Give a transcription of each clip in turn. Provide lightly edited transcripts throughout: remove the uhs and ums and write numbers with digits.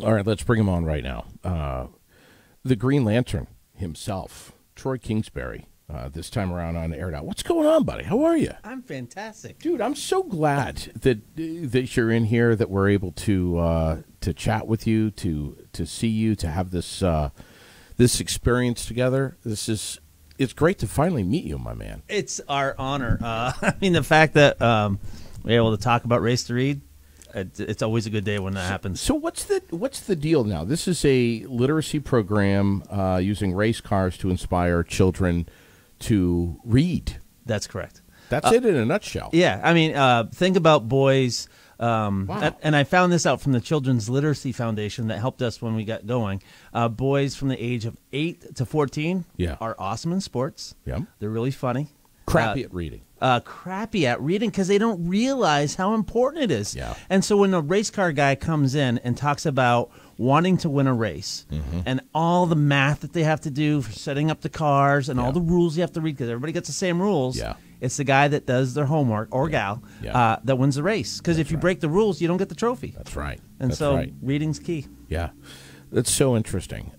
All right, let's bring him on right now. The Green Lantern himself, Troy Kingsbury, this time around on air now. What's going on, buddy? How are you? I'm fantastic. Dude, I'm so glad that you're in here, that we're able to chat with you, to see you, to have this this experience together. It's great to finally meet you, my man. It's our honor. I mean, the fact that we're able to talk about Race to Read, it's always a good day when that happens. So what's the deal now? This is a literacy program using race cars to inspire children to read. That's correct. That's it in a nutshell. Yeah, I mean, think about boys. Wow. And I found this out from the Children's Literacy Foundation that helped us when we got going. Boys from the age of 8 to 14 are awesome in sports. Yeah. They're really funny. Crappy at reading. Crappy at reading because they don't realize how important it is. Yeah. And so when a race car guy comes in and talks about wanting to win a race and all the math that they have to do for setting up the cars and all the rules you have to read because everybody gets the same rules, it's the guy that does their homework or gal that wins the race. Because if you break the rules, you don't get the trophy. That's right. And reading's key. Yeah. That's so interesting.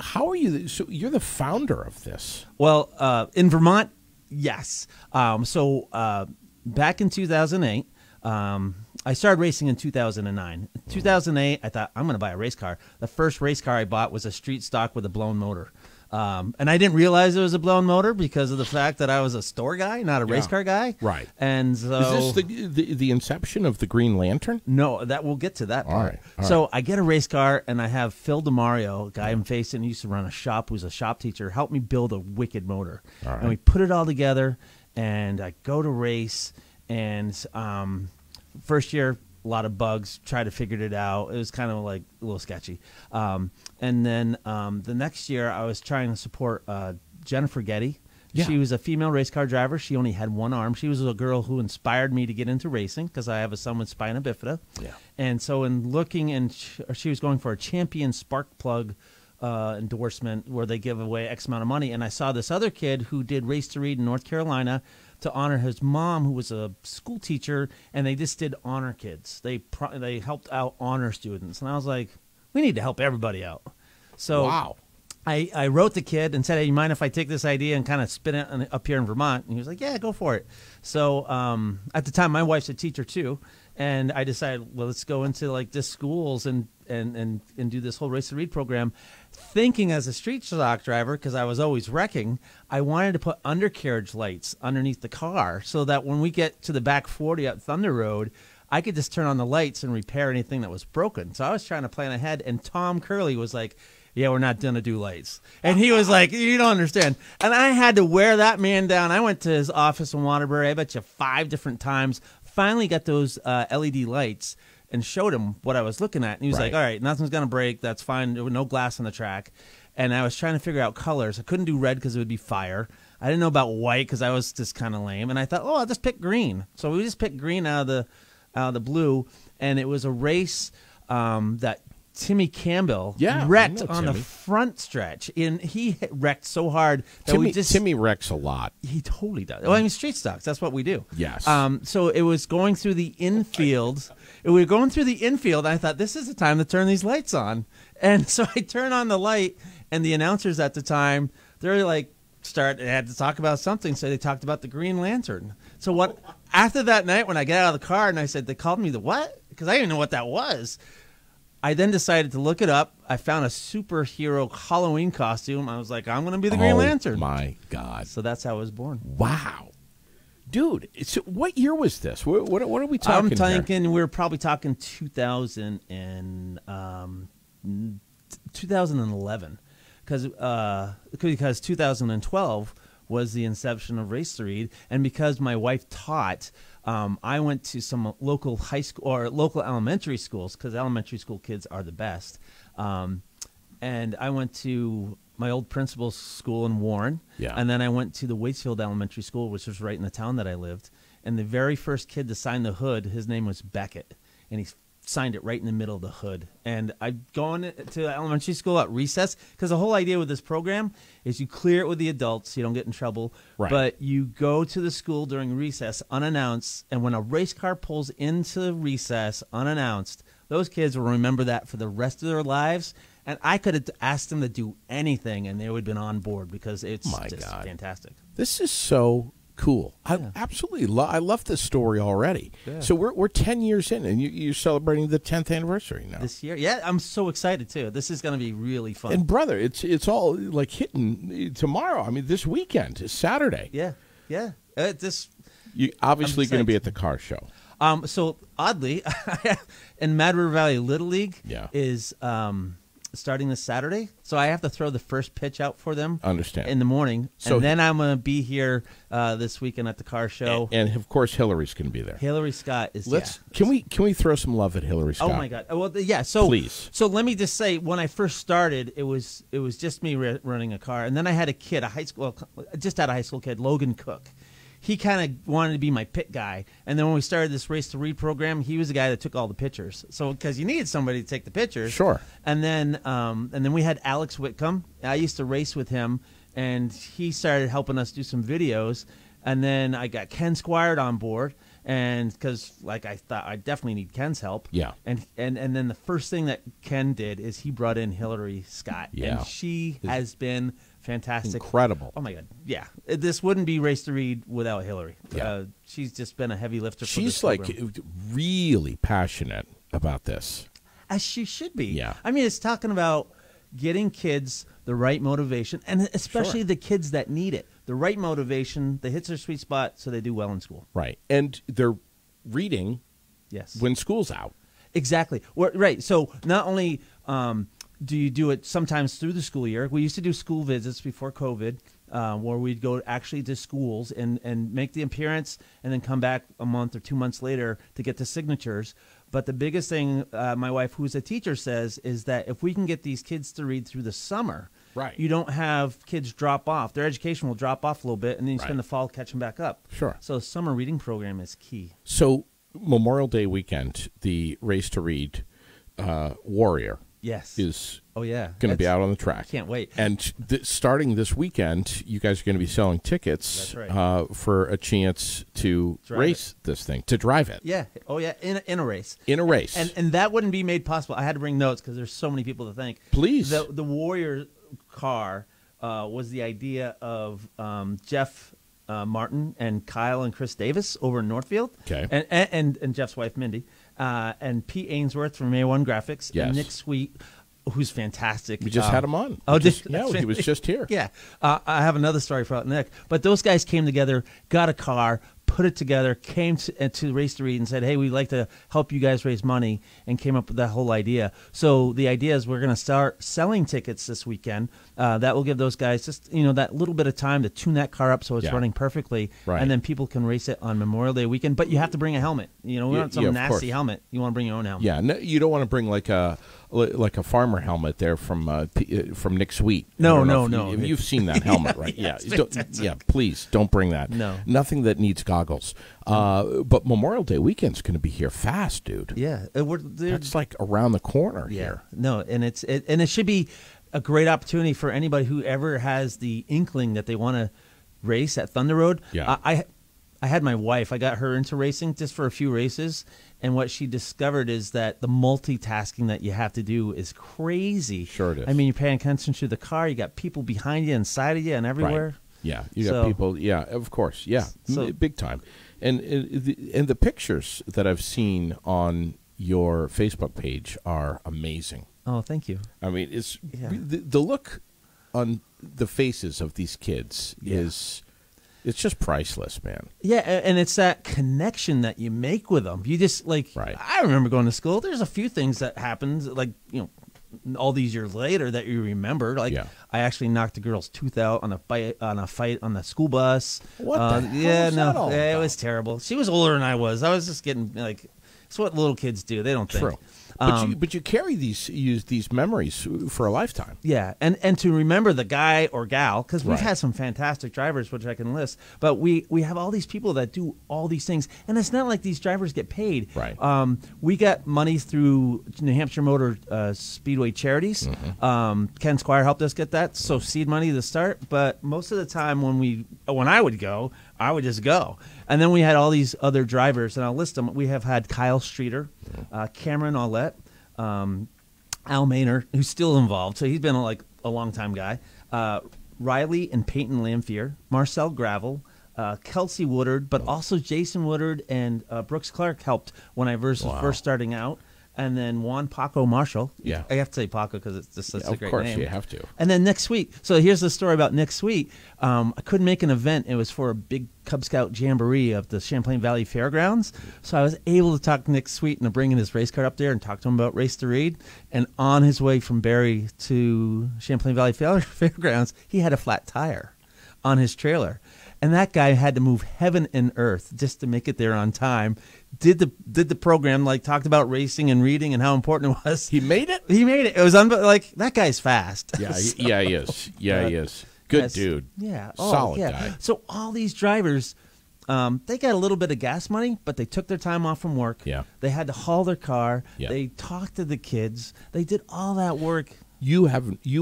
How are you? So you're the founder of this. Well, in Vermont, yes. Back in 2008, I started racing in 2009. In 2008, I thought, I'm going to buy a race car. The first race car I bought was a street stock with a blown motor. And I didn't realize it was a blown motor because of the fact that I was a store guy, not a race car guy. Right. And so, is this the inception of the Green Lantern? No, we'll get to that part. All right. So I get a race car, and I have Phil DeMario, a guy I'm facing, who used to run a shop, who's a shop teacher, help me build a wicked motor. All right. And we put it all together, and I go to race, and first year, a lot of bugs, tried to figure it out. It was kind of like a little sketchy. And then the next year, I was trying to support Jennifer Getty. Yeah. She was a female race car driver. She only had one arm. She was a girl who inspired me to get into racing because I have a son with spina bifida. Yeah. And so in looking, and she was going for a champion spark plug endorsement where they give away X amount of money. And I saw this other kid who did Race to Read in North Carolina to honor his mom, who was a school teacher, and they just did honor kids. They helped out honor students. And I was like, we need to help everybody out. So wow. I wrote the kid and said, hey, you mind if I take this idea and kind of spin it up here in Vermont? And he was like, yeah, go for it. So at the time, my wife's a teacher too. And I decided, well, let's go into like this schools and do this whole Race to Read program. Thinking as a street stock driver, because I was always wrecking, I wanted to put undercarriage lights underneath the car so that when we get to the back 40 at Thunder Road, I could just turn on the lights and repair anything that was broken. So I was trying to plan ahead, and Tom Curley was like, yeah, we're not going to do lights. And he was like, you don't understand. And I had to wear that man down. I went to his office in Waterbury, I bet you 5 different times, finally got those LED lights and showed him what I was looking at. And he was like, all right, nothing's going to break. That's fine. There was no glass on the track. And I was trying to figure out colors. I couldn't do red because it would be fire. I didn't know about white because I was just kind of lame. And I thought, oh, I'll just pick green. So we just picked green out of the blue. And it was a race that Timmy Campbell wrecked on the front stretch. And he wrecked so hard that Timmy wrecks a lot. He totally does. Well, I mean, street stocks, that's what we do. Yes. So it was going through the infield. We were going through the infield, and I thought, this is the time to turn these lights on. And so I turn on the light, and the announcers at the time, they're like, they had to talk about something, so they talked about the Green Lantern. So after that night, when I got out of the car, and I said, they called me the what? Because I didn't know what that was. I then decided to look it up. I found a superhero Halloween costume. I was like, I'm going to be the Green Lantern. Oh, my God. So that's how I was born. Wow. Dude, what year was this? What are we talking I'm thinking here? We're probably talking 2011. Because 2012 was the inception of Race to Read. And because my wife taught, I went to some local high school or local elementary schools because elementary school kids are the best. And I went to my old principal's school in Warren. Yeah. And then I went to the Waitsfield Elementary School, which was right in the town that I lived. And the very first kid to sign the hood, his name was Beckett. And he signed it right in the middle of the hood. And I'd gone to elementary school at recess because the whole idea with this program is you clear it with the adults so you don't get in trouble. Right. But you go to the school during recess unannounced, and when a race car pulls into recess unannounced, those kids will remember that for the rest of their lives. And I could have asked them to do anything, and they would have been on board because it's fantastic. This is so cool. Yeah. I absolutely I love this story already. Yeah. So we're 10 years in, and you're celebrating the 10th anniversary now. This year. Yeah, I'm so excited, too. This is going to be really fun. And, brother, it's all, like, hitting tomorrow. I mean, this weekend is Saturday. Yeah, yeah. You're obviously going to be at the car show. So, oddly, in Mad River Valley Little League is starting this Saturday. So I have to throw the first pitch out for them in the morning. So, and then I'm going to be here this weekend at the car show. And of course, Hillary's going to be there. Hillary Scott is Can we throw some love at Hillary Scott? Oh, my God. Well, yeah. So, please. So let me just say, when I first started, it was just me running a car. And then I had a kid, just out of high school kid, Logan Cook. He kind of wanted to be my pit guy. And then when we started this Race to Read program, he was the guy that took all the pictures. So because you needed somebody to take the pictures. Sure. And then we had Alex Whitcomb. I used to race with him, and he started helping us do some videos. And then I got Ken Squired on board, and because I thought I definitely need Ken's help. Yeah. And then the first thing that Ken did is he brought in Hillary Scott. Yeah. And she has been fantastic. Incredible. Oh, my God. Yeah. This wouldn't be Race to Read without Hillary. Yeah. She's just been a heavy lifter for She's this program. really passionate about this. As she should be. Yeah. I mean, it's talking about getting kids the right motivation, and especially the kids that need it. The right motivation that hits their sweet spot so they do well in school. Right. And they're reading when school's out. Exactly. Right. So not only do you do it sometimes through the school year. We used to do school visits before COVID where we'd go actually to schools and make the appearance and then come back a month or 2 months later to get the signatures. But the biggest thing my wife, who's a teacher, says is that if we can get these kids to read through the summer, you don't have kids drop off. Their education will drop off a little bit, and then you spend the fall catching back up. Sure. So the summer reading program is key. So Memorial Day weekend, the Race to Read Warrior is going to be out on the track. Can't wait. And starting this weekend, you guys are going to be selling tickets for a chance to race this thing, to drive it. Yeah. Oh, yeah. In a race. In a race. And that wouldn't be made possible. I had to bring notes because there's so many people to thank. Please. The Warrior car was the idea of Jeff Martin and Kyle and Chris Davis over in Northfield. Okay. And Jeff's wife, Mindy. And Pete Ainsworth from A1 Graphics. Yes. And Nick Sweet, who's fantastic. We just had him on. He was just here. Yeah. I have another story about Nick. But those guys came together, got a car, put it together, came to Race to Read and said, hey, we'd like to help you guys raise money, and came up with that whole idea. So the idea is we're going to start selling tickets this weekekend. That will give those guys just that little bit of time to tune that car up so it's running perfectly, and then people can race it on Memorial Day weekend. But you have to bring a helmet. We want some nasty helmet. You want to bring your own helmet. Yeah, no, you don't want to bring like a farmer helmet there from Nick Sweet. No. You've seen that helmet, right? Yeah, please don't bring that. No, nothing that needs goggles. But Memorial Day weekend's going to be here fast, dude. Yeah, that's like around the corner here. No, and it should be a great opportunity for anybody who ever has the inkling that they want to race at Thunder Road. Yeah. I had my wife. I got her into racing just for a few races, and what she discovered is that the multitasking that you have to do is crazy. Sure it is. I mean, you're paying attention to the car. You got people behind you, inside of you, and everywhere. Right. Yeah, you got people. Yeah, of course. Yeah, big time. And the pictures that I've seen on your Facebook page are amazing. Oh, thank you. I mean, it's the look on the faces of these kids is. It's just priceless, man. Yeah, and it's that connection that you make with them. You just I remember going to school. There's a few things that happened, all these years later that you remember. I actually knocked a girl's tooth out on a fight on the school bus. What the hell it was terrible. She was older than I was. I was just getting it's what little kids do. They don't think. True. But you carry these memories for a lifetime. Yeah, and to remember the guy or gal, because we've had some fantastic drivers, which I can list, but we have all these people that do all these things, and it's not like these drivers get paid. Right. We got money through New Hampshire Motor Speedway Charities. Mm-hmm. Ken Squire helped us get that, so seed money to start. But most of the time when I would go, I would just go. And then we had all these other drivers, and I'll list them. We have had Kyle Streeter, Cameron Aulette, Al Maynard, who's still involved, so he's been like a long-time guy, Riley and Peyton Lamphere, Marcel Gravel, Kelsey Woodard, but also Jason Woodard and Brooks Clark helped when I was first starting out. And then Juan Paco Marshall. Yeah. I have to say Paco because it's just such a great name. Of course, you have to. And then next week. So here's the story about next week. I couldn't make an event. It was for a big Cub Scout jamboree of the Champlain Valley Fairgrounds. So I was able to talk to Nick Sweet and bring in his race car up there and talk to him about Race to Read. And on his way from Barrie to Champlain Valley Fairgrounds, he had a flat tire on his trailer. And that guy had to move heaven and earth just to make it there on time. Did the program, like talked about racing and reading and how important it was. He made it? He made it. It was like that guy's fast. Yeah, So, yeah, he is. Yeah, he is. Good yes, dude. Yeah. Solid guy. So all these drivers, they got a little bit of gas money, but they took their time off from work. Yeah. They had to haul their car. Yeah. They talked to the kids. They did all that work. You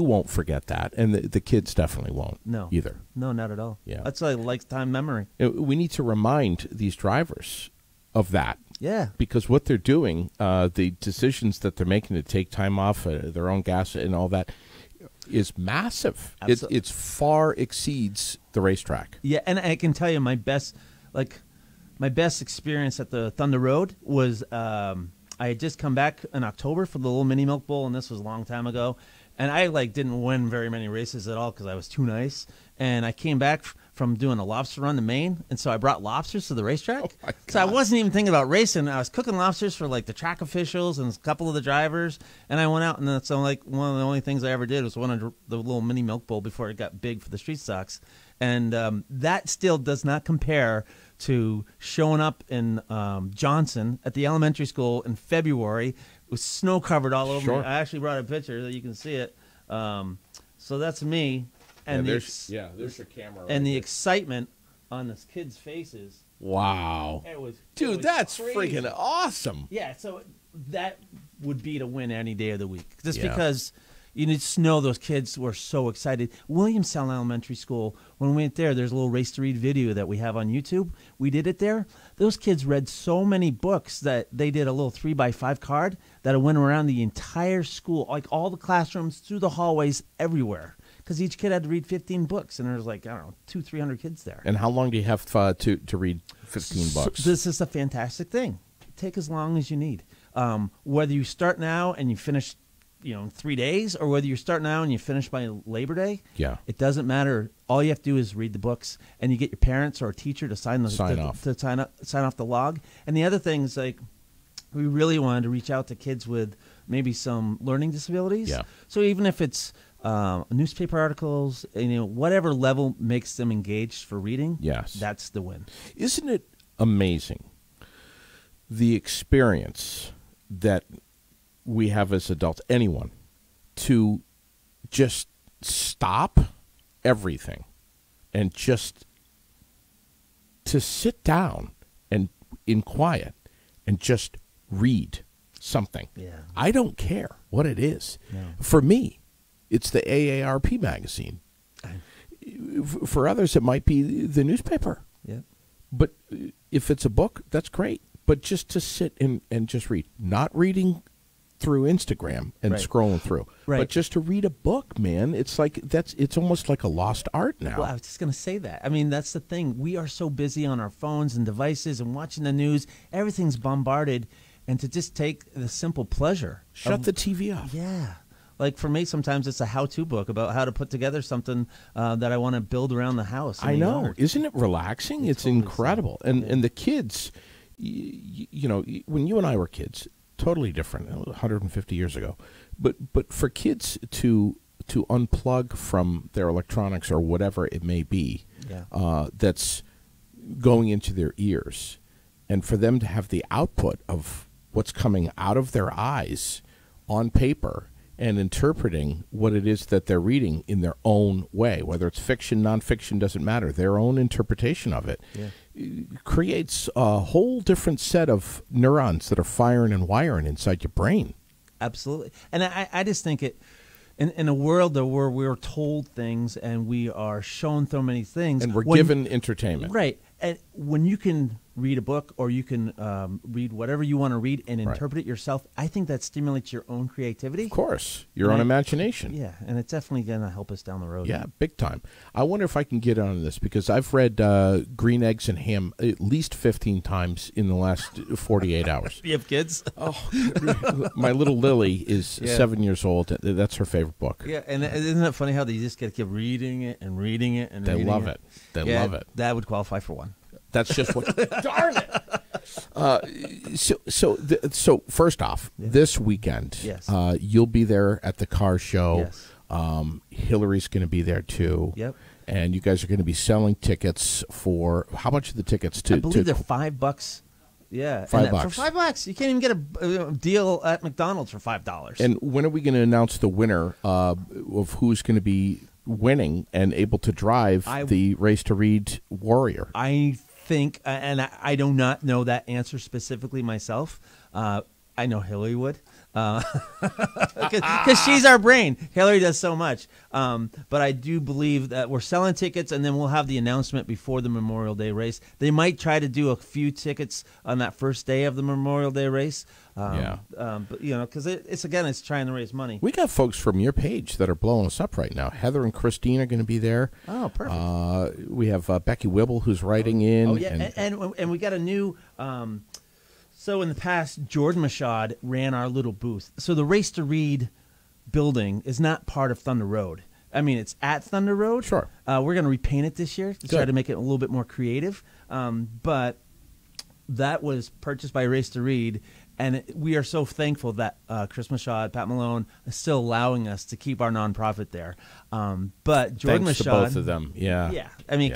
won't forget that, and the kids definitely won't. No. Either. No, not at all. Yeah. That's a lifetime memory. We need to remind these drivers of that. Yeah. Because what they're doing, the decisions that they're making to take time off, their own gas and all that, is massive. It's far exceeds the racetrack. Yeah, and I can tell you my best experience at the Thunder Road was I had just come back in October for the little mini milk bowl, and this was a long time ago. And I didn't win very many races at all because I was too nice. And I came back from doing a lobster run to Maine, and so I brought lobsters to the racetrack. Oh my God. So I wasn't even thinking about racing. I was cooking lobsters for like the track officials and a couple of the drivers. And I went out, and that's one of the only things I ever did was won the little mini milk bowl before it got big for the street stocks. And that still does not compare to showing up in Johnson at the elementary school in February. It was snow covered all over me. I actually brought a picture that you can see it. So that's me. And there's your camera. And the excitement on this kids' faces. Wow. Dude, that's crazy. freaking awesome. Yeah, so that would be to win any day of the week. Just Yeah. because you need to know those kids were so excited. Williamstown Elementary School, when we went there, there's a little Race to Read video that we have on YouTube. We did it there. Those kids read so many books that they did a little 3x5 card that went around the entire school, like all the classrooms, through the hallways, everywhere. Because each kid had to read 15 books, and there's 200-300 kids there. And how long do you have to read 15 books? This is a fantastic thing. Take as long as you need. Whether you start now and you finish in 3 days, or whether you start now and you finish by Labor Day, it doesn't matter. All you have to do is read the books, and you get your parents or a teacher to sign off the log. And the other thing is, we really wanted to reach out to kids with maybe some learning disabilities. Yeah. So even if it's newspaper articles, whatever level makes them engaged for reading, that's the win. Isn't it amazing the experience that we have as adults, anyone, to just stop everything and just to sit down and in quiet and just read something. Yeah. I don't care what it is. No. For me, it's the AARP magazine. For others, it might be the newspaper. Yeah. But if it's a book, that's great. But just to sit and just read, not reading through Instagram and scrolling through, but just to read a book, man, it's almost like a lost art now. Well, I was just going to say that. I mean, that's the thing. We are so busy on our phones and devices and watching the news. Everything's bombarded. And to just take the simple pleasure. Shut the TV off. Yeah. Like for me, sometimes it's a how-to book about how to put together something that I want to build around the house. I know. Yard. Isn't it relaxing? It's totally incredible. So. And the kids, when you and I were kids, totally different, 150 years ago. But for kids to unplug from their electronics or whatever it may be, that's going into their ears, and for them to have the output of what's coming out of their eyes on paper and interpreting what it is that they're reading in their own way, whether it's fiction, nonfiction, doesn't matter, their own interpretation of it, creates a whole different set of neurons that are firing and wiring inside your brain. Absolutely. And I just think in a world where we're told things and we are shown so many things, and we're given entertainment, right? And when you can read a book or you can read whatever you want to read and interpret it yourself, I think that stimulates your own creativity. Of course, your own imagination. Yeah, and it's definitely going to help us down the road. Yeah, big time. I wonder if I can get on this because I've read Green Eggs and Ham at least 15 times in the last 48 hours. You have kids? Oh, my little Lily is 7 years old. That's her favorite book. Yeah, and isn't it funny how they just got to keep reading it and reading it and they reading love it? They love it. That would qualify for one. That's just what. Darn it! So first off, this weekend, you'll be there at the car show. Yes. Hillary's going to be there too. Yep. And you guys are going to be selling tickets for how much are the tickets? I believe they're $5. Yeah, $5. For $5, you can't even get a deal at McDonald's for $5. And when are we going to announce the winner of who's going to be winning and able to drive the Race to Read Warrior? I think, and I do not know that answer specifically myself. I know Hillary would, because she's our brain. Hillary does so much. But I do believe that we're selling tickets, and then we'll have the announcement before the Memorial Day race. They might try to do a few tickets on that first day of the Memorial Day race. But because it's trying to raise money. We got folks from your page that are blowing us up right now. Heather and Christine are going to be there. Oh, perfect. We have Becky Wibble who's writing in. Oh yeah, and we got a new. So in the past, Jordan Machad ran our little booth. So the Race to Read building is not part of Thunder Road. I mean, it's at Thunder Road. Sure. We're going to repaint it this year to try to make it a little bit more creative. But that was purchased by Race to Read, and we are so thankful that Chris Machad, Pat Malone, is still allowing us to keep our nonprofit there. But Jordan Thanks Machad, to both of them. Yeah. Yeah. I mean,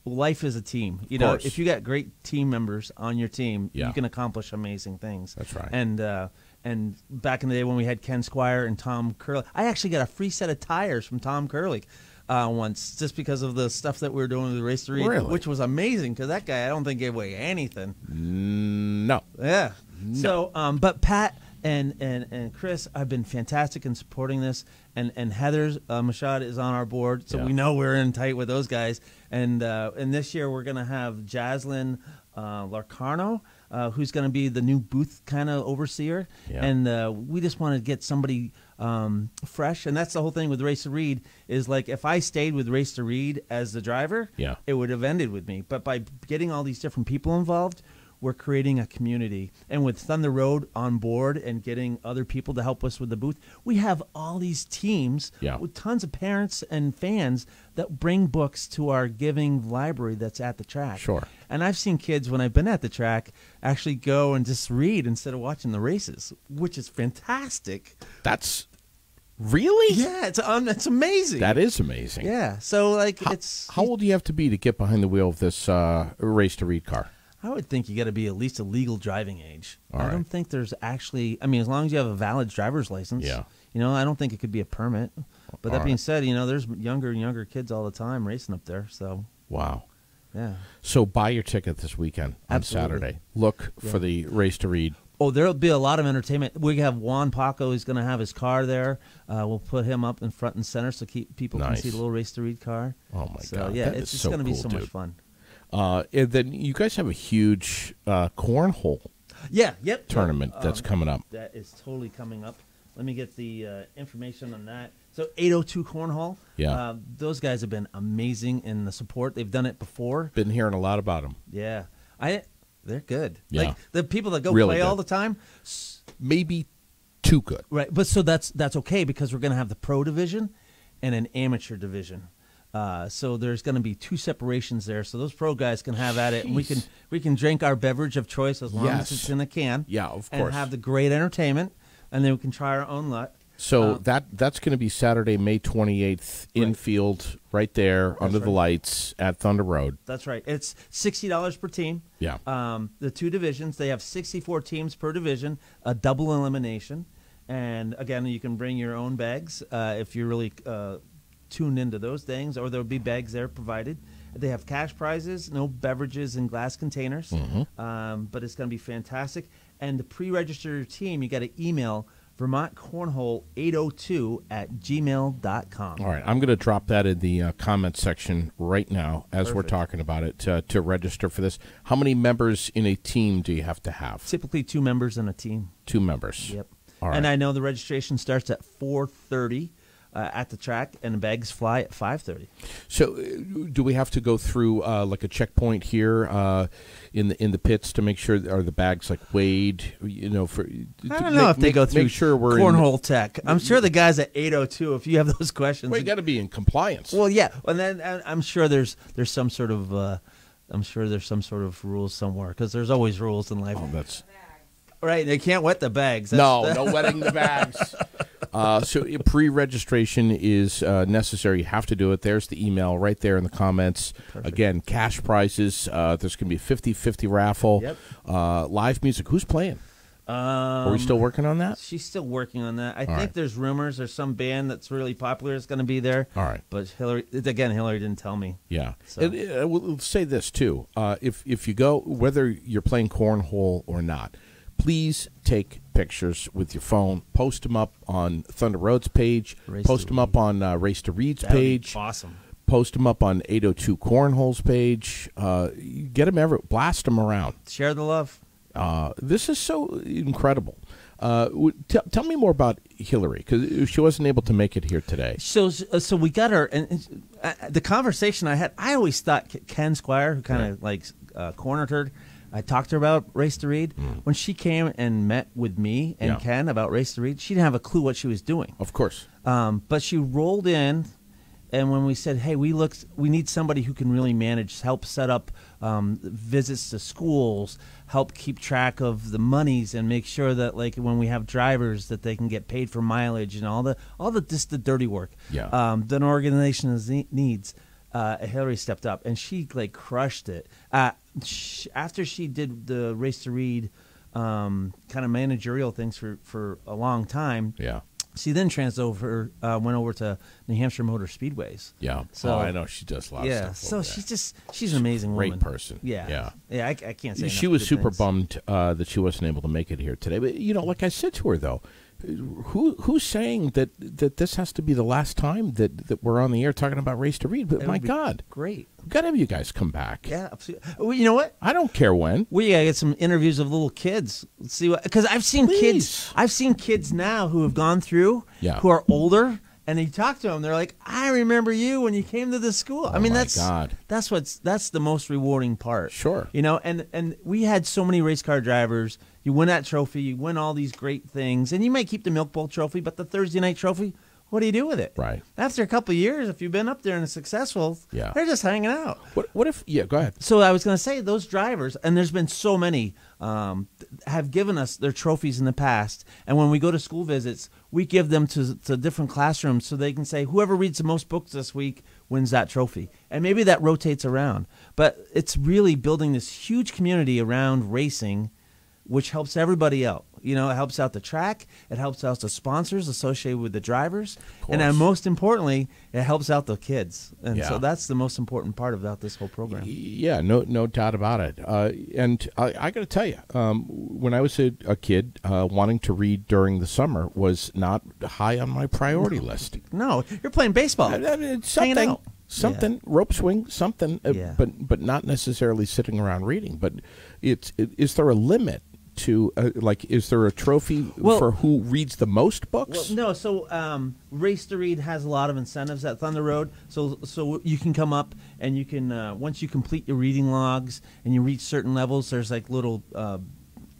life is a team. You know, if you got great team members on your team, you can accomplish amazing things. That's right. And back in the day when we had Ken Squire and Tom Curley, I actually got a free set of tires from Tom Curley once, just because of the stuff that we were doing with the Race to Read, which was amazing because that guy I don't think gave away anything. No. Yeah. No. So, but Pat and Chris have been fantastic in supporting this, and Heather Machad is on our board, so we know we're in tight with those guys. And this year we're going to have Jaslyn Larcarno, who's going to be the new booth kind of overseer, and we just want to get somebody fresh. And that's the whole thing with Race to Read is like if I stayed with Race to Read as the driver, it would have ended with me. But by getting all these different people involved, we're creating a community. And with Thunder Road on board and getting other people to help us with the booth, we have all these teams with tons of parents and fans that bring books to our giving library that's at the track. Sure. And I've seen kids, when I've been at the track, actually go and just read instead of watching the races, which is fantastic. That's really? Yeah, it's amazing. That is amazing. Yeah. So, like, how old do you have to be to get behind the wheel of this Race to Read car? I would think you got to be at least a legal driving age. I don't think there's actually. I mean, as long as you have a valid driver's license. Yeah. You know, I don't think it could be a permit. But that being said, you know, there's younger and younger kids all the time racing up there. So. Wow. Yeah. So buy your ticket this weekend on Saturday. Look for the Race to Read. Oh, there'll be a lot of entertainment. We have Juan Paco. He's going to have his car there. We'll put him up in front and center so people can see the little Race to Read car. Oh my God! Yeah, it's going to be so much fun. And then you guys have a huge cornhole tournament that's coming up. That is totally coming up. Let me get the information on that. So 802 Cornhole. Yeah. Those guys have been amazing in the support. They've done it before. Been hearing a lot about them. Yeah. They're good. Yeah. Like the people that go really play good. all the time. Maybe too good. Right. But so that's okay because we're going to have the pro division and an amateur division. So there's going to be two separations there, so those pro guys can have at it, and we can drink our beverage of choice as long as it's in a can. Yeah, of course. And have the great entertainment, and then we can try our own luck. So that's going to be Saturday, May 28th, infield, right there under the lights at Thunder Road. That's right. It's $60 per team. Yeah. The two divisions, they have 64 teams per division, a double elimination, and again, you can bring your own bags if you're really tuned into those things, or there'll be bags there provided. They have cash prizes, no beverages in glass containers, but it's going to be fantastic. And to pre-register your team, you got to email vermontcornhole802@gmail.com. All right, I'm going to drop that in the comment section right now as we're Perfect. talking about it to register for this. How many members in a team do you have to have? Typically 2 members in a team. 2 members. Yep. All right. And I know the registration starts at 4:30 at the track, and the bags fly at 5:30. So, do we have to go through like a checkpoint here in the pits to make sure are the bags like weighed? You know, for I don't know if they go through make sure we're cornhole tech. I'm sure the guys at 802, if you have those questions, Well, you got to be in compliance. well, yeah, and then I'm sure there's some sort of rules somewhere, because there's always rules in life. Oh, that's Right, they can't wet the bags. no wetting the bags. So pre-registration is necessary. You have to do it. There's the email right there in the comments. Perfect. Again, cash prizes. There's going to be a 50-50 raffle. Yep. Live music. Who's playing? Are we still working on that? She's still working on that. I think right. there's rumors. There's some band that's really popular that's going to be there. All right. But Hillary didn't tell me. Yeah. So. We'll say this, too. If you go, whether you're playing cornhole or not, please take pictures with your phone. Post them up on Thunder Road's page. Post them up on Race to Reed's page. Awesome. Post them up on 802 Cornhole's page. Get them everywhere. Blast them around. Share the love. This is so incredible. Tell me more about Hillary, because she wasn't able to make it here today. So we got her, and the conversation I had, I always thought Ken Squire, who kind of cornered her, I talked to her about Race to Reed. When she came and met with me and Ken about Race to Reed, she didn't have a clue what she was doing. Of course. But she rolled in, and when we said, hey, we need somebody who can really manage, help set up visits to schools, help keep track of the monies, and make sure that, like, when we have drivers, that they can get paid for mileage and all the just the dirty work Yeah. that an organization needs. Hillary stepped up, and she crushed it. After she did the Race to Reed kind of managerial things for a long time, Yeah. she then went over to New Hampshire Motor Speedways. Yeah. So I know she does a lot of stuff. So over there. she's an amazing Great woman. person. Yeah. I can't say She enough was good super things. bummed that she wasn't able to make it here today. But like I said to her, though, who's saying that this has to be the last time that we're on the air talking about Race to Reed? But It my would be God, great. we've got to have you guys come back. Yeah, absolutely. Well, you know what? I don't care when. We gotta get some interviews of little kids. Let's see what, because I've seen Please. kids now who have gone through, Yeah. who are older, and you talk to them, they're like, I remember you when you came to this school. I mean, my that's God. that's the most rewarding part. Sure. And we had so many race car drivers. You win that trophy, you win all these great things, and you might keep the Milk Bowl trophy, but the Thursday night trophy, what do you do with it? Right. After a couple of years, if you've been up there and it's successful, Yeah. they're just hanging out. What if? Yeah, go ahead. So I was going to say, those drivers, and there's been so many, have given us their trophies in the past. And when we go to school visits, we give them to different classrooms so they can say, whoever reads the most books this week wins that trophy. And maybe that rotates around. But it's really building this huge community around racing, which helps everybody out. It helps out the track. It helps out the sponsors associated with the drivers. And then most importantly, it helps out the kids. And so that's the most important part about this whole program. Yeah, no doubt about it. And I got to tell you, when I was a kid, wanting to read during the summer was not high on my priority list. No, you're playing baseball. I mean, it's Hanging something, out. rope swing, something, but not necessarily sitting around reading. But is there a limit to is there a trophy for who reads the most books? Well, no. So Race to Read has a lot of incentives at Thunder Road. So you can come up and you can once you complete your reading logs and you reach certain levels, there's like little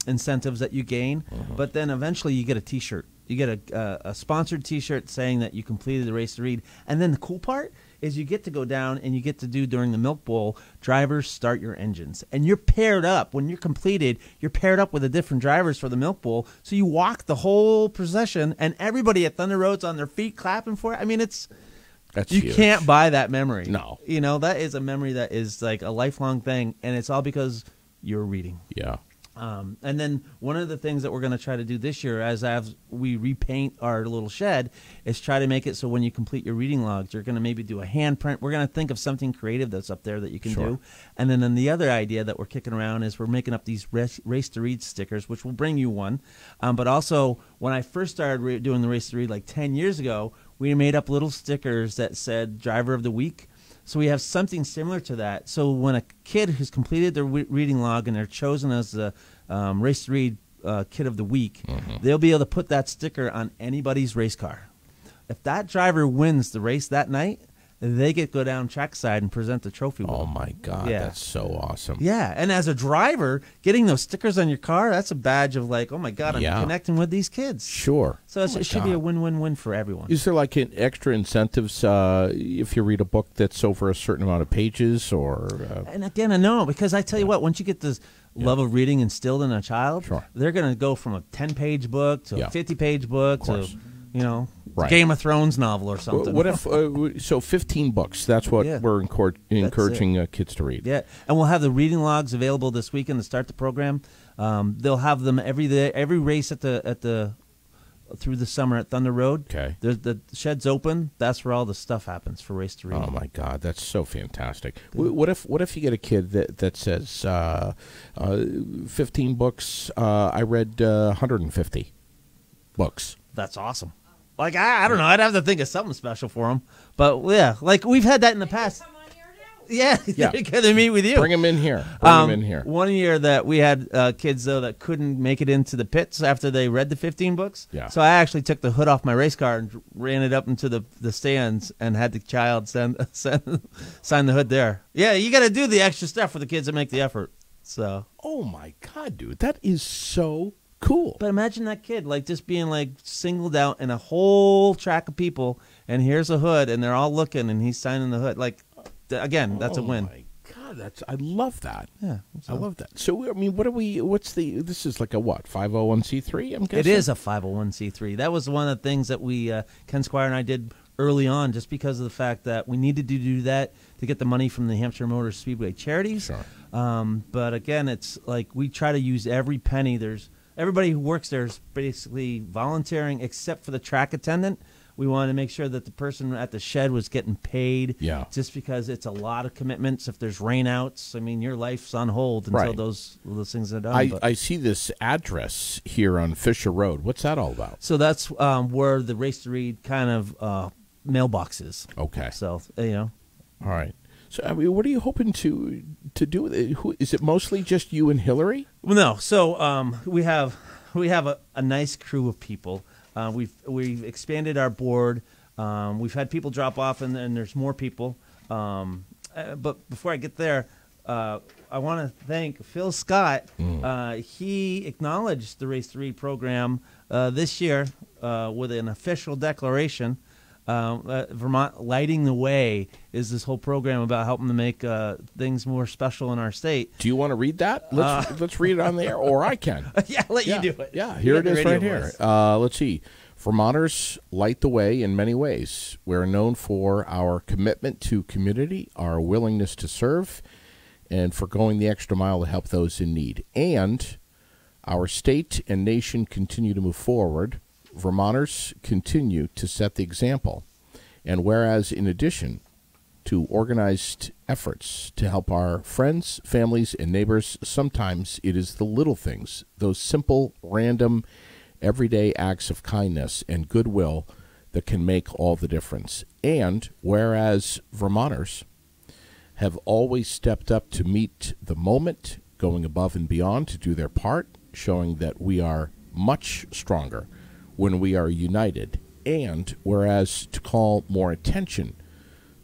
incentives that you gain. But then eventually you get a T-shirt. You get a sponsored T-shirt saying that you completed the Race to Read. And then the cool part is you get to go down and you get to do during the Milk Bowl, drivers start your engines. And you're paired up. When you're completed, you're paired up with the different drivers for the Milk Bowl. So you walk the whole procession and everybody at Thunder Road's on their feet clapping for it. I mean, That's you huge. can't buy that memory. No. That is a memory that is like a lifelong thing. And it's all because you're reading. Yeah. And then one of the things that we're going to try to do this year, as we repaint our little shed, is try to make it so when you complete your reading logs, you're going to maybe do a handprint. We're going to think of something creative that's up there that you can do. And then the other idea that we're kicking around is we're making up these Race to Read stickers, which will bring you one. But also, when I first started doing the Race to Read like 10 years ago, we made up little stickers that said Driver of the Week. So we have something similar to that. So when a kid has completed their reading log and they're chosen as the Race to Read Kid of the Week, they'll be able to put that sticker on anybody's race car. If that driver wins the race that night, they get to go down trackside and present the trophy. Oh, my God. Yeah. That's so awesome. Yeah, and as a driver, getting those stickers on your car, that's a badge of like, oh, my God, I'm connecting with these kids. Sure. So it should be a win-win-win for everyone. Is there like an extra incentives if you read a book that's over a certain amount of pages? And again, I know, because I tell you what, once you get this love of reading instilled in a child, they're going to go from a 10-page book to a 50-page book to, Game of Thrones novel or something. What if, so 15 books, that's what we're encouraging kids to read. Yeah, and we'll have the reading logs available this weekend to start the program. They'll have them every race through the summer at Thunder Road. Okay. The shed's open. That's where all the stuff happens for Race to Read. Oh, my God. That's so fantastic. What if you get a kid that says 15 books, I read 150 books? That's awesome. Like, I don't know. I'd have to think of something special for them. But, yeah, like we've had that in the past. Yeah, they meet with you. Bring them in here. Bring them in here. One year that we had kids, though, that couldn't make it into the pits after they read the 15 books. Yeah. So I actually took the hood off my race car and ran it up into the stands and had the child sign the hood there. Yeah, you got to do the extra stuff for the kids that make the effort. So. Oh, my God, dude. That is so cool. But imagine that kid, like, just being, like, singled out in a whole track of people, and here's a hood, and they're all looking, and he's signing the hood. Like, again, that's a win. Oh my God, I love that. Yeah, I love that. So I mean, this is like a what, 501c3? I'm guessing it is a 501c3. That was one of the things that we Ken Squire and I did early on, just because of the fact that we needed to do that to get the money from the Hampshire Motor Speedway charities. Sure. But again, it's like we try to use every penny. Everybody who works there is basically volunteering, except for the track attendant. We wanted to make sure that the person at the shed was getting paid. Yeah. Just because it's a lot of commitments. If there's rainouts, I mean, your life's on hold until those things are done. I see this address here on Fisher Road. What's that all about? So that's where the Race to Read kind of mailbox is. Okay. So, All right. So, I mean, what are you hoping to do with it? Is it mostly just you and Hillary? Well, no. So we have a nice crew of people. We've expanded our board. We've had people drop off, and there's more people. But before I get there, I want to thank Phil Scott. He acknowledged the Race to Read program this year with an official declaration. Vermont Lighting the Way is this whole program about helping to make things more special in our state. Do you want to read that? Let's read it on the air, or I can. Let you do it. Yeah, here it is right here. Let's see. Vermonters light the way in many ways. We're known for our commitment to community, our willingness to serve, and for going the extra mile to help those in need. And our state and nation continue to move forward. Vermonters continue to set the example. And whereas in addition to organized efforts to help our friends, families, and neighbors, sometimes it is the little things, those simple, random, everyday acts of kindness and goodwill that can make all the difference. And whereas Vermonters have always stepped up to meet the moment, going above and beyond to do their part, showing that we are much stronger when we are united, and whereas to call more attention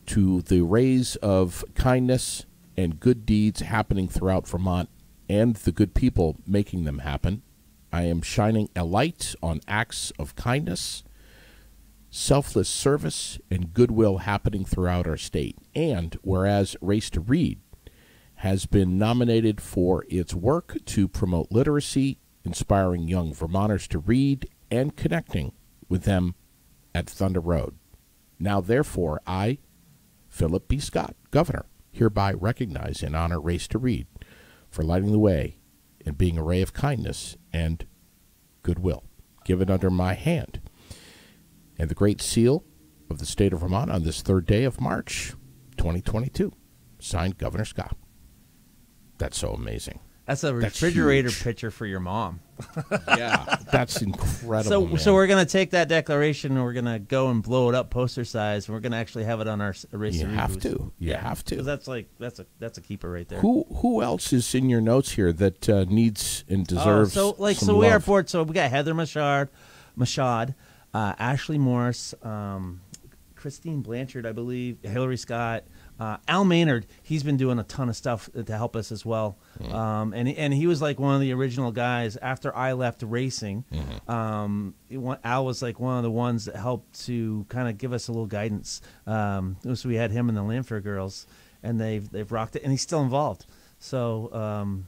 to the rays of kindness and good deeds happening throughout Vermont and the good people making them happen, I am shining a light on acts of kindness, selfless service, and goodwill happening throughout our state. And whereas Race to Read has been nominated for its work to promote literacy, inspiring young Vermonters to read, and connecting with them at Thunder Road. Now, therefore, I, Philip B. Scott, Governor, hereby recognize and honor Race to Read for lighting the way and being a ray of kindness and goodwill, given under my hand. And the Great Seal of the state of Vermont on this 3rd day of March, 2022. Signed, Governor Scott. That's so amazing. That's a refrigerator picture for your mom. Yeah, that's incredible. So we're gonna take that declaration and we're gonna go and blow it up poster size, and we're gonna actually have it on our race. You have to. You have to. Because that's a keeper right there. Who else is in your notes here that needs and deserves? So we love? are bored. So we got Heather Machad, Ashley Morris, Christine Blanchard, I believe, Hillary Scott. Al Maynard, he's been doing a ton of stuff to help us as well. And he was like one of the original guys after I left racing. Al was like one of the ones that helped to kind of give us a little guidance. So we had him and the Lanfear girls, and they've rocked it, and he's still involved. So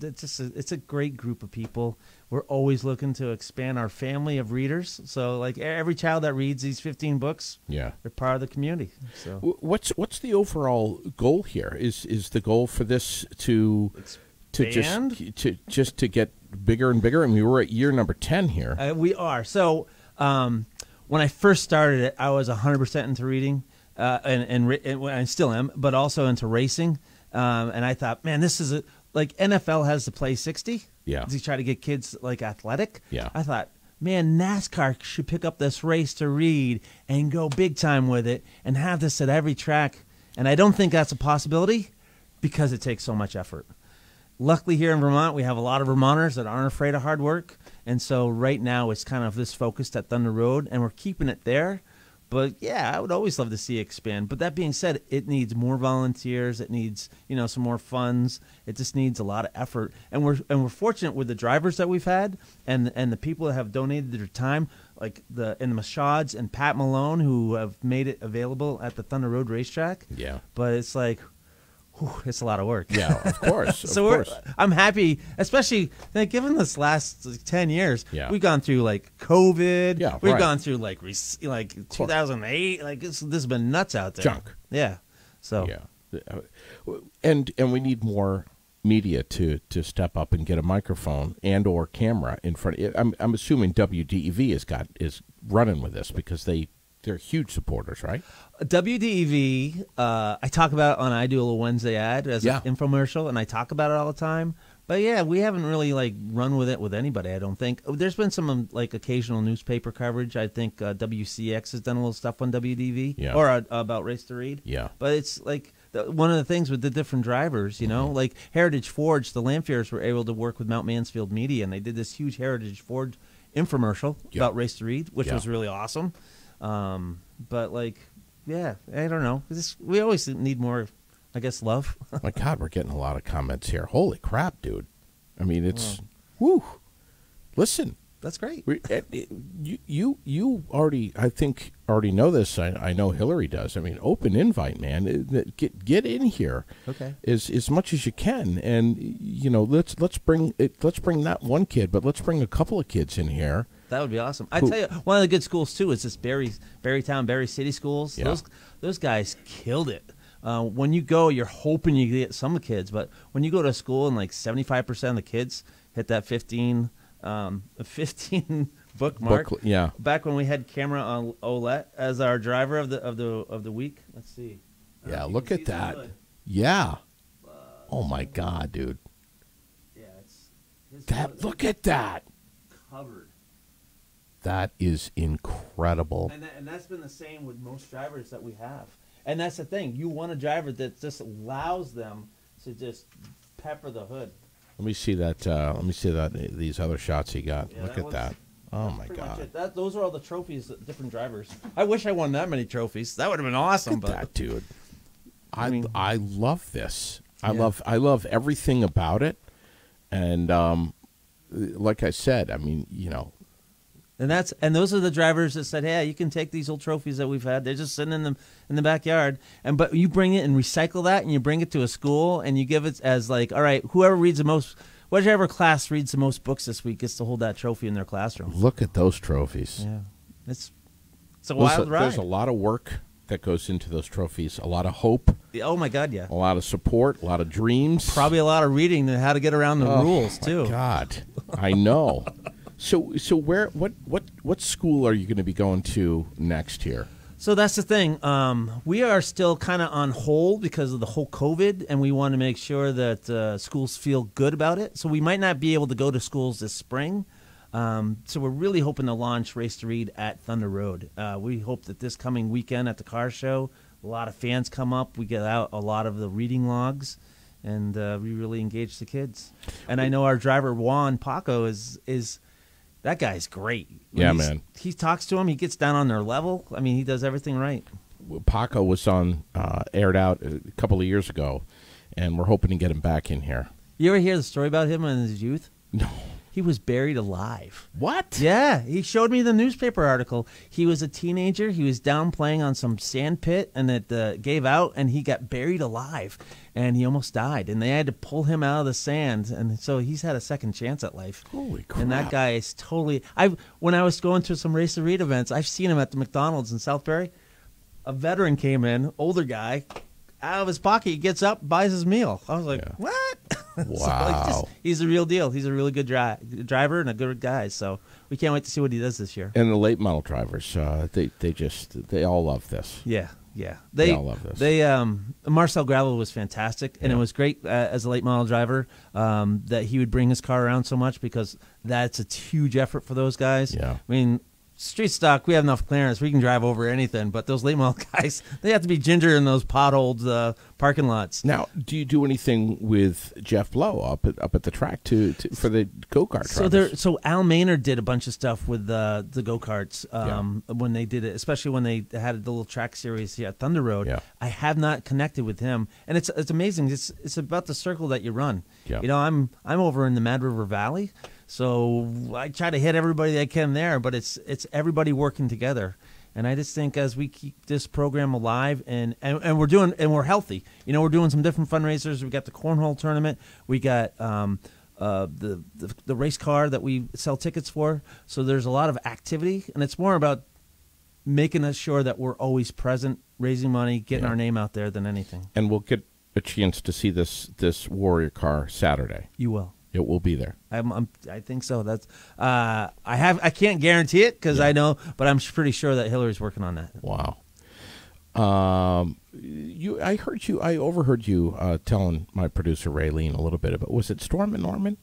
it's a great group of people. We're always looking to expand our family of readers. So like every child that reads these 15 books, they're part of the community. So what's the overall goal here? Is the goal for this to just to get bigger and bigger? I mean, we're at year number 10 here. We are. So when I first started it, I was 100% into reading, and I still am, but also into racing. And I thought, man, this is like NFL has the Play 60. Yeah. To try to get kids like athletic. Yeah. I thought, man, NASCAR should pick up this race to read and go big time with it and have this at every track. And I don't think that's a possibility because it takes so much effort. Luckily here in Vermont, we have a lot of Vermonters that aren't afraid of hard work. And so right now it's kind of this focused at Thunder Road, and we're keeping it there. But yeah, I would always love to see it expand. But that being said, it needs more volunteers. It needs, some more funds. It just needs a lot of effort. And we're fortunate with the drivers that we've had and the people that have donated their time, like the Machads and Pat Malone, who have made it available at the Thunder Road racetrack. Yeah. But it's like, it's a lot of work. Yeah, of course. So I'm happy, especially given this last 10 years. Yeah. We've gone through like COVID. Yeah, we've gone through like 2008. Like this has been nuts out there. Junk. Yeah. So and we need more media to step up and get a microphone and or camera in front. I'm assuming WDEV is running with this because they're huge supporters, right? WDEV, I talk about it on I Do a Little Wednesday ad as an infomercial, and I talk about it all the time. But yeah, we haven't really run with it with anybody, I don't think. There's been some occasional newspaper coverage. I think WCX has done a little stuff on WDEV or about Race to Read. Yeah. But it's one of the things with the different drivers, like Heritage Forge, the Lanfears were able to work with Mount Mansfield Media, and they did this huge Heritage Forge infomercial about Race to Read, which was really awesome. But I don't know. We always need more, I guess, love. My God, we're getting a lot of comments here. Holy crap, dude. I mean, it's, whoo. Listen. That's great. You already, I think, know this. I know Hillary does. I mean, open invite, man. Get in here. Okay. As much as you can, and let's bring that one kid, but let's bring a couple of kids in here. That would be awesome. I tell you, one of the good schools too is this Berrytown, Berry City schools. Yeah. Those guys killed it. When you go, you're hoping you get some kids, but when you go to a school and 75% of the kids hit that 15 book mark. Back when we had Cameron Olette as our driver of the week. Let's see. Yeah, look at that. Yeah. Oh my God, dude. Yeah, look at that. Covered. That is incredible. And that's been the same with most drivers that we have. And that's the thing. You want a driver that just allows them to just pepper the hood. Let me see that. These other shots he got. Yeah, look at that. Oh my God. Those are all the trophies that different drivers. I wish I won that many trophies. That would have been awesome. Look at that, dude. I love this. I love everything about it. And like I said, I mean, And those are the drivers that said, "Hey, you can take these old trophies that we've had. They're just sitting in the backyard, but you bring it and recycle that, and you bring it to a school, and you give it as all right, whoever reads the most, whichever class reads the most books this week gets to hold that trophy in their classroom." Look at those trophies. Yeah, it's a wild ride. There's a lot of work that goes into those trophies. A lot of hope, Oh my God, yeah. a lot of support, a lot of dreams. Probably a lot of reading on how to get around the rules too. My God, I know. So what school are you going to be going to next year? So that's the thing. We are still kind of on hold because of the whole COVID, and we want to make sure that schools feel good about it. So we might not be able to go to schools this spring. So we're really hoping to launch Race to Read at Thunder Road. We hope that this coming weekend at the car show, a lot of fans come up. We get out a lot of the reading logs, and we really engage the kids. And I know our driver, Juan Paco, is that guy's great. Man. He talks to him. He gets down on their level. I mean, he does everything right. Paco was aired out a couple of years ago, and we're hoping to get him back in here. You ever hear the story about him in his youth? No. He was buried alive. What? Yeah, he showed me the newspaper article. He was a teenager. He was down playing on some sand pit, and it gave out, and he got buried alive, and he almost died. And they had to pull him out of the sand, and so he's had a second chance at life. Holy crap! And that guy is totally. When I was going to some Race to Read events, I've seen him at the McDonald's in Southbury. A veteran came in, older guy, out of his pocket. He gets up, buys his meal. I was like, what? Wow. So he's a real deal. He's a really good driver and a good guy. So we can't wait to see what he does this year. And the late model drivers, they all love this. Yeah, yeah. They all love this. Marcel Gravel was fantastic, and it was great as a late model driver that he would bring his car around so much, because that's a huge effort for those guys. Yeah. I mean, street stock, we have enough clearance. We can drive over anything. But those late model guys, they have to be ginger in those potholed parking lots. Now, do you do anything with Jeff Blow up at the track for the go-kart drivers? So Al Maynard did a bunch of stuff with the go-karts when they did it, especially when they had the little track series at Thunder Road. Yeah. I have not connected with him, and it's amazing. It's about the circle that you run. Yeah. You know, I'm over in the Mad River Valley. So I try to hit everybody I can there, but it's everybody working together. And I just think as we keep this program alive and we're healthy. You know, we're doing some different fundraisers. We got the cornhole tournament. We got the race car that we sell tickets for. So there's a lot of activity, and it's more about making us sure that we're always present, raising money, getting our name out there than anything. And we'll get a chance to see this Warrior car Saturday. You will. It will be there. I think so. That's I can't guarantee it because I know, but I'm pretty sure that Hillary's working on that. Wow. I overheard you telling my producer Raylene a little bit about. Was it Storm and Norman?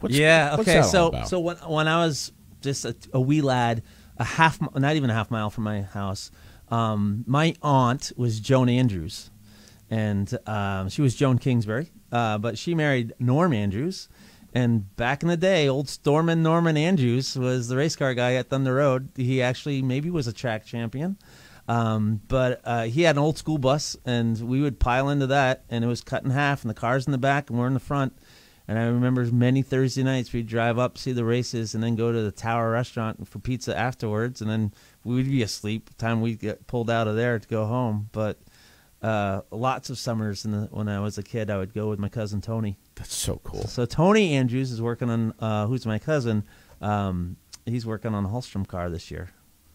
What's that all about? So when I was just a wee lad, not even a half mile from my house, my aunt was Joan Andrews, and she was Joan Kingsbury. But she married Norm Andrews, and back in the day, old Stormin' Norman Andrews was the race car guy at Thunder Road. He actually maybe was a track champion, but he had an old school bus, and we would pile into that, and it was cut in half, and the car's in the back, and we're in the front. And I remember many Thursday nights we'd drive up, see the races, and then go to the Tower Restaurant for pizza afterwards, and then we'd be asleep by the time we'd get pulled out of there to go home. But lots of summers when I was a kid, I would go with my cousin Tony. That's so cool. So Tony Andrews is working on, who's my cousin, he's working on a Hallstrom car this year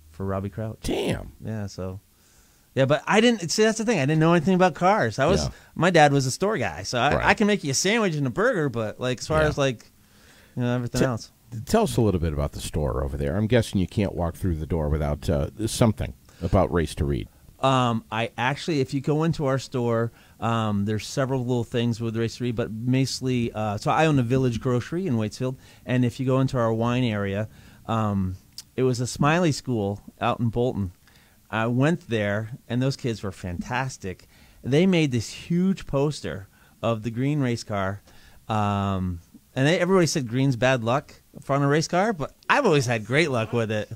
for Robbie Crouch. Damn. Yeah, so. Yeah, but I didn't, see, that's the thing. I didn't know anything about cars. My dad was a store guy, so I can make you a sandwich and a burger, but like as far as like, you know, everything else. Tell us a little bit about the store over there. I'm guessing you can't walk through the door without something about Race to Read. I actually, if you go into our store, there's several little things with Race to Read, but mostly, so I own the Village Grocery in Waitsfield, and if you go into our wine area, it was a Smiley School out in Bolton. I went there, and those kids were fantastic. They made this huge poster of the green race car, and everybody said green's bad luck on a race car, but I've always had great luck with it.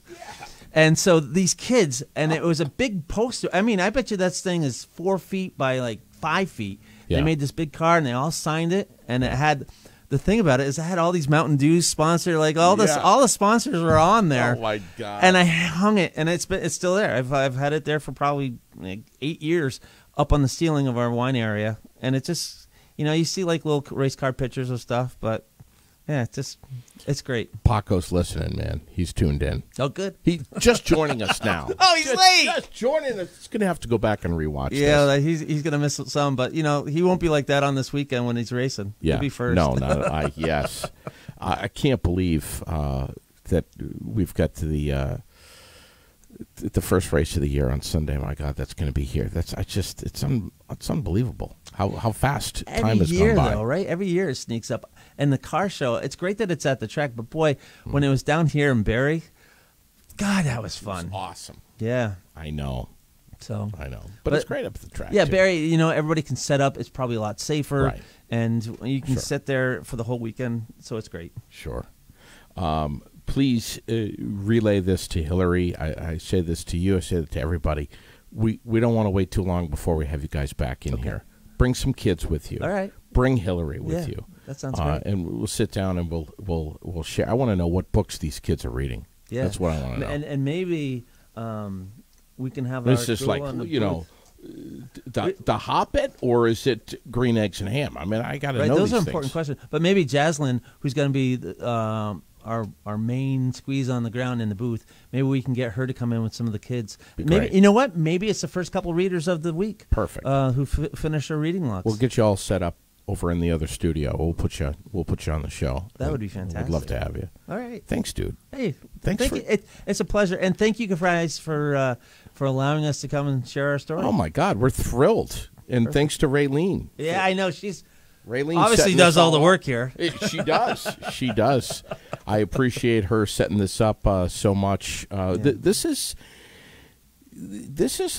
And so these kids, and it was a big poster. I mean, I bet you that thing is 4 feet by like 5 feet. Yeah. They made this big car, and they all signed it, and it had... The thing about it is I had all these Mountain Dews sponsored, like all the sponsors were on there. Oh my God. And I hung it, and it's still there. I've had it there for probably like 8 years up on the ceiling of our wine area. And it just, you know, you see like little race car pictures of stuff, but Yeah, it's great. Paco's listening, man. He's tuned in. Oh, good. He's just joining us now. Oh, he's late. Just joining us. He's going to have to go back and rewatch Yeah, this. he's going to miss some, but, he won't be like that on this weekend when he's racing. Yeah. He'll be first. No, yes. I can't believe that we've got to the first race of the year on Sunday. My God, that's going to be here. It's unbelievable how fast time has gone by. Though, right? Every year it sneaks up. And the car show, it's great that it's at the track, but boy, when it was down here in Barrie, God, that was fun. It was awesome. Yeah. I know. I know. But it's great up at the track. Yeah, too. Barrie, everybody can set up. It's probably a lot safer. Right. And you can Sure. sit there for the whole weekend, so it's great. Sure. Please relay this to Hillary. I say this to you. I say it to everybody. We don't want to wait too long before we have you guys back in here. Bring some kids with you. All right. Bring Hillary with you. That sounds great. And we'll sit down and we'll share. I want to know what books these kids are reading. Yeah. That's what I want to know. And maybe we can have this our is crew like on the booth. the Hobbit, or is it Green Eggs and Ham? I mean, I got to know those these are important things. questions. But maybe Jaslyn, who's going to be our main squeeze on the ground in the booth, maybe we can get her to come in with some of the kids. Maybe great. you know what? Maybe it's the first couple readers of the week. Perfect. Who finish their reading logs. We'll get you all set up over in the other studio. We'll put you on the show. That would be fantastic. We'd love to have you. All right. Thanks, dude. Hey, Thanks thank you. It's a pleasure, and thank you guys for allowing us to come and share our story. Oh my God, we're thrilled, and thanks to Raylene. Yeah, I know she's. Raylene Obviously setting does this all the up. work here. She does. She does. I appreciate her setting this up so much. This is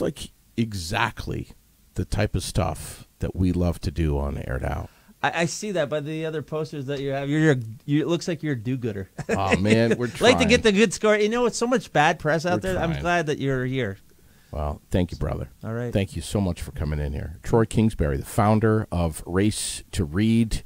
like exactly the type of stuff that we love to do on Aired Out. I see that by the other posters that you have. It looks like you're a do-gooder. Oh man, we're trying. Like to get the good score. It's so much bad press out there. Trying. I'm glad that you're here. Well, thank you, brother. All right. Thank you so much for coming in here. Troy Kingsbury, the founder of Race to Read,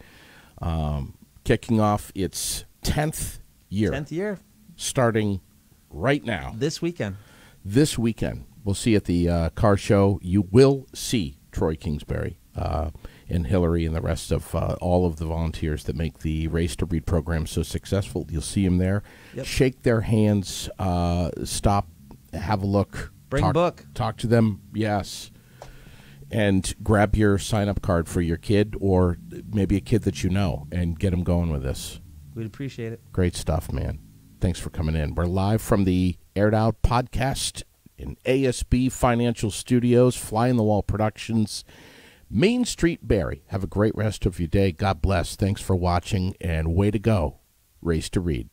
kicking off its 10th year. 10th year. Starting right now. This weekend. We'll see at the car show. You will see Troy Kingsbury and Hillary and the rest of all of the volunteers that make the Race to Read program so successful. You'll see them there. Yep. Shake their hands. Stop. Have a look. Bring a book. Talk to them, yes. And grab your sign-up card for your kid or maybe a kid that you know and get them going with this. We'd appreciate it. Great stuff, man. Thanks for coming in. We're live from the Aired Out podcast in ASB Financial Studios, Fly in the Wall Productions, Main Street, Barrie. Have a great rest of your day. God bless. Thanks for watching, and way to go. Race to Read.